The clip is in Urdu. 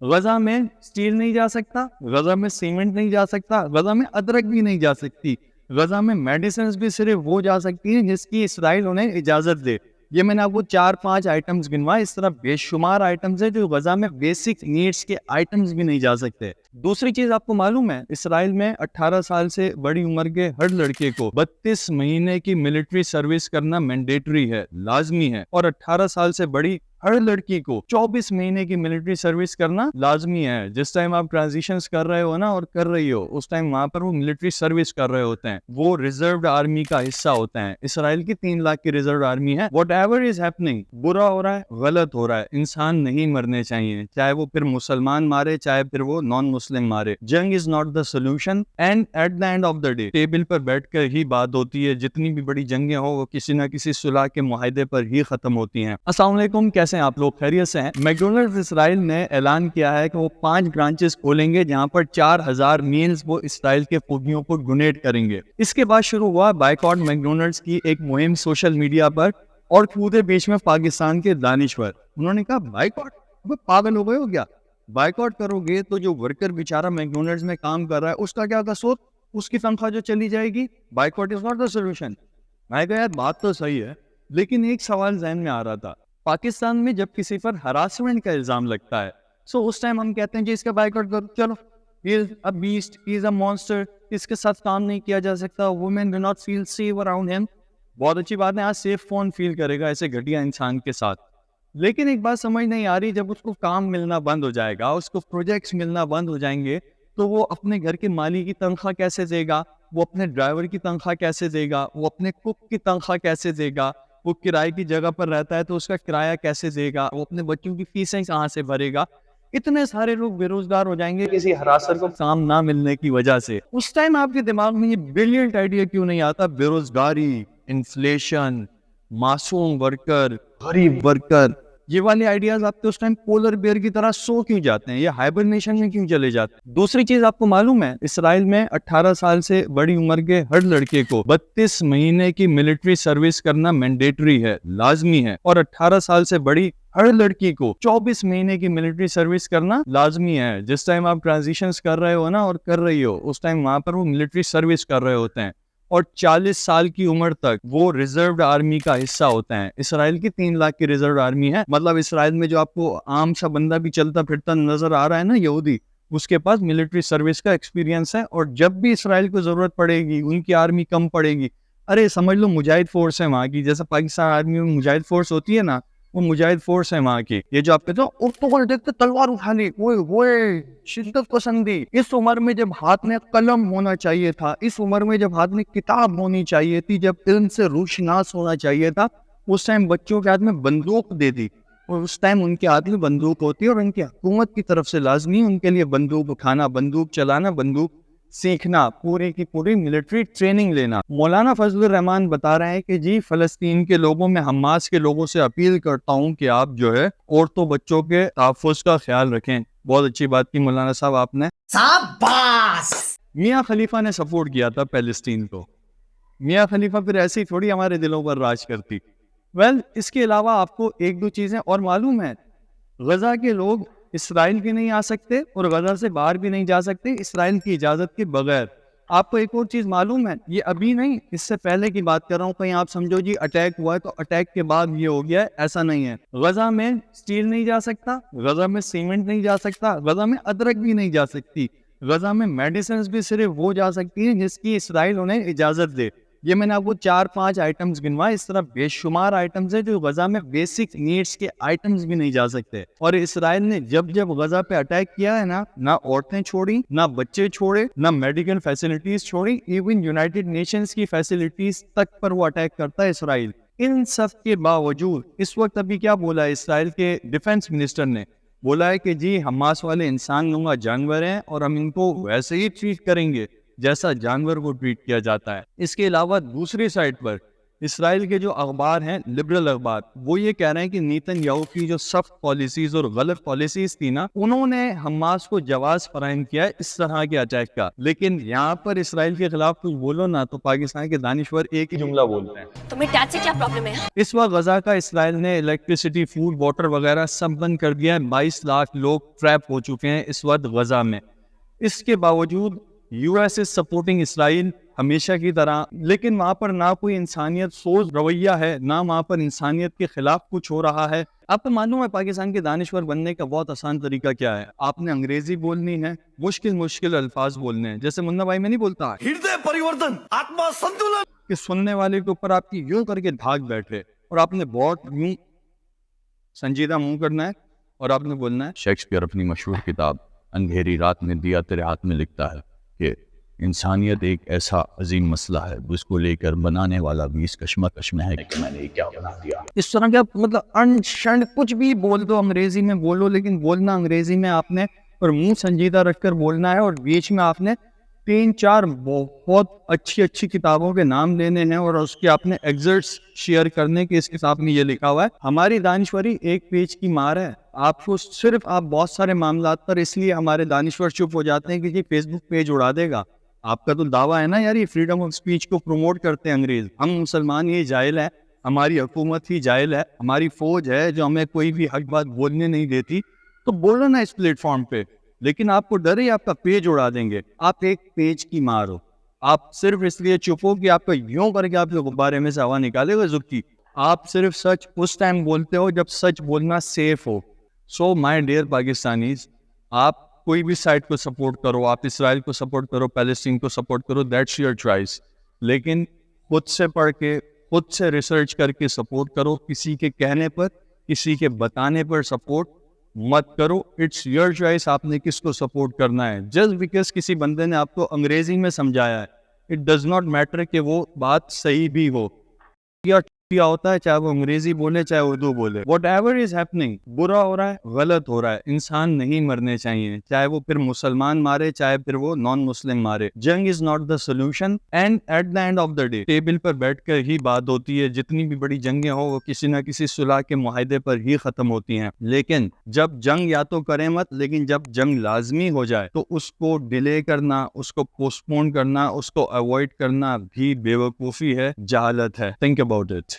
غزہ میں اسٹیل نہیں جا سکتا، غزہ میں سیمنٹ نہیں جا سکتا، غزہ میں ادرک بھی نہیں جا سکتی، غزہ میں میڈیسنز بھی صرف وہ جا سکتی ہیں جس کی اسرائیل انہیں اجازت دے۔ یہ میں نے آپ کو 4-5 آئٹمز گنوائے، اس طرح بے شمار آئٹمز ہیں جو غزہ میں بیسک نیڈس کے آئٹمز بھی نہیں جا سکتے۔ دوسری چیز آپ کو معلوم ہے، اسرائیل میں 18 سال سے بڑی عمر کے ہر لڑکے کو 32 مہینے کی ملٹری سروس کرنا مینڈیٹری ہے، لازمی ہے، اور 18 سال سے بڑی ہر لڑکی کو 24 مہینے کی ملٹری سروس کرنا لازمی ہے۔ جس ٹائم آپ ٹرانزیشنز کر رہے ہو نا اور کر رہی ہو، اس ٹائم وہاں پر وہ ملٹری سروس کر رہے ہوتے ہیں، وہ ریزروڈ آرمی کا حصہ ہوتے ہیں۔ اسرائیل کی 3 لاکھ کی ریزروڈ آرمی ہے۔ واٹ ایور از ہیپننگ، برا ہو رہا ہے، غلط ہو رہا ہے، انسان نہیں مرنے چاہیے، چاہے وہ پھر مسلمان مارے چاہے پھر وہ نان مسلم مارے۔ جنگ is not the solution, and at the end of the day table پر بیٹھ کر ہی بات ہوتی ہے۔ جتنی بھی بڑی جنگیں ہو وہ کسی نہ کسی صلح کے معاہدے پر ہی ختم ہوتی ہیں۔ السلام علیکم، کیسے ہیں آپ لوگ؟ خیریت سے ہیں؟ میکڈونلڈز اسرائیل نے اعلان کیا ہے کہ وہ 5 برانچز کھولیں گے جہاں پر 4000 میلز وہ اسرائیل کے فوجیوں کو ڈونیٹ کریں گے۔ اس کے بعد شروع ہوا بائیکاٹ میکڈونلڈز کی ایک مہم سوشل میڈیا پر، اور کودے بیچ میں پاکستان کے دانشور۔ انہوں نے کہا بائیکاٹ، پاگل ہو گئے ہو کیا؟ بائیکاٹ کرو گے تو جو ورکر بیچارہ میکڈونلڈز میں کام کر رہا ہے اس کا کیا قصور؟ اس کی تنخواہ جو چلی جائے گی۔ Boycott is not the solution. میں کہا یار بات تو صحیح ہے، لیکن ایک سوال ذہن میں آ رہا تھا۔ پاکستان میں جب کسی پر ہراسمنٹ کا الزام لگتا ہے اس ٹائم ہم کہتے ہیں جی اس کا بائیکاٹ کرو، چلو ہی از a best, he is a monster, اس کے ساتھ کام نہیں کیا جا سکتا، women do not feel safe around ہم۔ بہت اچھی بات ہے، آج سیف کون فیل کرے گا ایسے گھٹیا انسان کے ساتھ؟ لیکن ایک بات سمجھ نہیں آ رہی، جب اس کو کام ملنا بند ہو جائے گا، اس کو پروجیکٹس ملنا بند ہو جائیں گے، تو وہ اپنے گھر کے مالی کی تنخواہ کیسے دے گا؟ وہ اپنے ڈرائیور کی تنخواہ کیسے دے گا؟ وہ اپنے کوک کی تنخواہ کیسے دے گا؟ وہ کرائے کی جگہ پر رہتا ہے تو اس کا کرایہ کیسے دے گا؟ وہ اپنے بچوں کی فیسیں کہاں سے بھرے گا؟ اتنے سارے لوگ بے روزگار ہو جائیں گے کسی ہراسر کو کام نہ ملنے کی وجہ سے۔ اس ٹائم آپ کے دماغ میں یہ بریلینٹ آئیڈیا کیوں نہیں آتا؟ بے روزگاری، انفلیشن، معصوم ورکر، غریب ورکر، یہ والے آئیڈیاز آپ کے اس ٹائم پولر بیئر کی طرح سو کیوں جاتے ہیں؟ یہ ہائبرنیشن میں کیوں چلے جاتے ہیں؟ دوسری چیز آپ کو معلوم ہے، اسرائیل میں 18 سال سے بڑی عمر کے ہر لڑکے کو 32 مہینے کی ملٹری سروس کرنا مینڈیٹری ہے، لازمی ہے، اور 18 سال سے بڑی ہر لڑکی کو 24 مہینے کی ملٹری سروس کرنا لازمی ہے۔ جس ٹائم آپ ٹرانزیشنز کر رہے ہو نا اور کر رہی ہو، اس ٹائم وہاں پر وہ ملٹری سروس کر رہے ہوتے ہیں، اور 40 سال کی عمر تک وہ ریزروڈ آرمی کا حصہ ہوتے ہیں۔ اسرائیل کی 3 لاکھ کی ریزروڈ آرمی ہے، مطلب اسرائیل میں جو آپ کو عام سا بندہ بھی چلتا پھرتا نظر آ رہا ہے نا، یہودی، اس کے پاس ملٹری سروس کا ایکسپیرینس ہے، اور جب بھی اسرائیل کو ضرورت پڑے گی، ان کی آرمی کم پڑے گی، ارے سمجھ لو مجاہد فورس ہے وہاں کی، جیسا پاکستان آرمی میں مجاہد فورس ہوتی ہے نا، وہ مجاہد فورس ہے وہاں کی۔ یہ جو آپ کہتے ہو دیکھتے تلوار اٹھا لی، وہ شدت پسندی، اس عمر میں جب ہاتھ میں قلم ہونا چاہیے تھا، اس عمر میں جب ہاتھ میں کتاب ہونی چاہیے تھی، جب علم سے روشناس ہونا چاہیے تھا، اس ٹائم بچوں کے ہاتھ میں بندوق دے دی، اور اس ٹائم ان کے ہاتھ میں بندوق ہوتی ہے، اور ان کی حکومت کی طرف سے لازمی ان کے لیے بندوق اٹھانا، بندوق چلانا، بندوق سیکھنا، پوری کی پوری ملٹری ٹریننگ لینا۔ مولانا فضل الرحمان بتا رہے ہیں کہ جی فلسطین کے لوگوں میں حماس کے لوگوں سے اپیل کرتا ہوں کہ آپ جو ہے عورتوں بچوں کے تحفظ کا خیال رکھیں۔ بہت اچھی بات کی مولانا صاحب آپ نے۔ میاں خلیفہ نے سپورٹ کیا تھا فلسطین کو، میاں خلیفہ پھر ایسی تھوڑی ہمارے دلوں پر راج کرتی۔ اس کے علاوہ آپ کو 1-2 چیزیں اور معلوم ہیں، غزہ کے لوگ اسرائیل بھی نہیں آ سکتے اور غزہ سے باہر بھی نہیں جا سکتے اسرائیل کی اجازت کے بغیر۔ آپ کو ایک اور چیز معلوم ہے، یہ ابھی نہیں، اس سے پہلے کی بات کر رہا ہوں، کہیں آپ سمجھو جی اٹیک ہوا ہے تو اٹیک کے بعد یہ ہو گیا ہے، ایسا نہیں ہے۔ غزہ میں اسٹیل نہیں جا سکتا، غزہ میں سیمنٹ نہیں جا سکتا، غزہ میں ادرک بھی نہیں جا سکتی، غزہ میں میڈیسنز بھی صرف وہ جا سکتی ہیں جس کی اسرائیل انہیں اجازت دے۔ یہ میں نے آپ کو 4-5 آئٹمز گنوائے، اس طرح بے شمار آئٹمز ہیں جو غزہ میں بیسک نیڈس کے آئٹمز بھی نہیں جا سکتے۔ اور اسرائیل نے جب غزہ پہ اٹیک کیا ہے نا، نہ عورتیں چھوڑی، نہ بچے چھوڑے، نہ میڈیکل فیسلٹیز چھوڑی، ایون یونائٹڈ نیشنز کی فیسلٹیز تک پر وہ اٹیک کرتا ہے اسرائیل۔ ان سب کے باوجود اس وقت ابھی کیا بولا ہے اسرائیل کے ڈیفنس منسٹر نے؟ بولا ہے کہ جی حماس والے انسان نما جانور ہیں اور ہم ان کو ویسے ہی ٹریٹ کریں گے جیسا جانور کو ٹریٹ کیا جاتا ہے۔ اس کے علاوہ دوسری سائڈ پر اسرائیل کے جو اخبار ہیں لبرل اخبار وہ یہ کہہ رہے ہیں کہ نیتن یاہو کی جو سخت پالیسیز اور غلط پالیسیز تھی نا انہوں نے حماس کو جواز فراہم کیا ہے اس طرح کے اٹیک کا. لیکن یہاں پر اسرائیل کے خلاف کچھ بولو نا تو پاکستان کے دانشور ایک ہی جملہ بولتے ہیں, تمہیں ٹیکس سے کیا پرابلم ہے؟ اس وقت غزہ کا اسرائیل نے الیکٹریسٹی, فوڈ, واٹر وغیرہ سب بند کر دیا ہے. 22 لاکھ لوگ ٹریپ ہو چکے ہیں اس وقت غزہ میں. اس کے باوجود یو ایس از سپورٹنگ اسرائیل ہمیشہ کی طرح, لیکن وہاں پر نہ کوئی انسانیت سوز رویہ ہے, نہ وہاں پر انسانیت کے خلاف کچھ ہو رہا ہے. آپ کو معلوم ہے پاکستان کے دانشور بننے کا بہت آسان طریقہ کیا ہے؟ آپ نے انگریزی بولنی ہے, مشکل الفاظ بولنے ہیں, جیسے منا بھائی میں نہیں بولتا ہردے پریورتن آتما سنتولن, کہ سننے والے کے اوپر آپ کی یوں کر کے بھاگ بیٹھے اور آپ نے بہت یوں سنجیدہ منہ کرنا ہے اور آپ نے بولنا ہے. شیکسپیئر اپنی مشہور کتاب اندھیری رات میں دیا تیرے ہاتھ میں لکھتا ہے کہ انسانیت ایک ایسا عظیم مسئلہ ہے جس کو لے کر بنانے والا بھی اس کشمکش میں ہے کہ میں نے کیا بنا دیا. اس طرح کا مطلب انشنڈ کچھ بھی بول دو, انگریزی میں بولو, لیکن بولنا انگریزی میں آپ نے اور منہ سنجیدہ رکھ کر بولنا ہے, اور بیچ میں آپ نے 3-4 بہت اچھی کتابوں کے نام لینے ہیں اور اس کے آپ نے ایگزرٹس شیئر کرنے کے. اس کتاب میں یہ لکھا ہوا ہے ہماری دانشوری ایک پیج کی مار ہے. آپ کو صرف آپ بہت سارے معاملات پر اس لیے ہمارے دانشور چپ ہو جاتے ہیں کہ یہ فیس بک پیج اڑا دے گا. آپ کا تو دعویٰ ہے نا یار یہ فریڈم آف اسپیچ کو پروموٹ کرتے ہیں انگریز. ہم مسلمان یہ جاہل ہیں, ہماری حکومت ہی جاہل ہے, ہماری فوج ہے جو ہمیں کوئی بھی حق بات بولنے نہیں دیتی. تو بولو نا اس پلیٹ فارم پہ, لیکن آپ کو ڈر ہے آپ کا پیج اڑا دیں گے. آپ ایک پیج کی مار ہو, آپ صرف اس لیے چپ ہو کہ آپ کا یوں کر کے آپ کے غبارے میں سے ہوا نکالے گا زکی. آپ صرف سچ اس ٹائم بولتے ہو جب سچ بولنا سیف ہو. سو مائی ڈیئر پاکستانیز, آپ کوئی بھی سائڈ کو سپورٹ کرو, آپ اسرائیل کو سپورٹ کرو, پیلسٹین کو سپورٹ کرو, دیٹس یور چوائس, لیکن خود سے پڑھ کے خود سے ریسرچ کر کے سپورٹ کرو. کسی کے کہنے پر, کسی کے بتانے پر سپورٹ مت کرو. اٹس یور چوائس آپ نے کس کو سپورٹ کرنا ہے. جسٹ بیکاز کسی بندے نے آپ کو انگریزی میں سمجھایا ہے, اٹ ڈز ناٹ میٹر کہ وہ بات صحیح بھی ہو یا ہوتا ہے, چاہے وہ انگریزی بولے چاہے اردو بولے. واٹ ایور از ہیپننگ, برا ہو رہا ہے, غلط ہو رہا ہے, انسان نہیں مرنے چاہیے, چاہے وہ پھر مسلمان مارے چاہے پھر وہ نان مسلم مارے. جنگ is not the solution, and at the end of the day table پر بیٹھ کر ہی بات ہوتی ہے. جتنی بھی بڑی جنگیں ہو وہ کسی نہ کسی صلح کے معاہدے پر ہی ختم ہوتی ہیں. لیکن جب جنگ یا تو کریں مت, لیکن جب جنگ لازمی ہو جائے تو اس کو ڈیلے کرنا, اس کو پوسٹ پون کرنا, اس کو اوائڈ کرنا بھی بیوقوفی ہے, جہالت ہے. Think about it.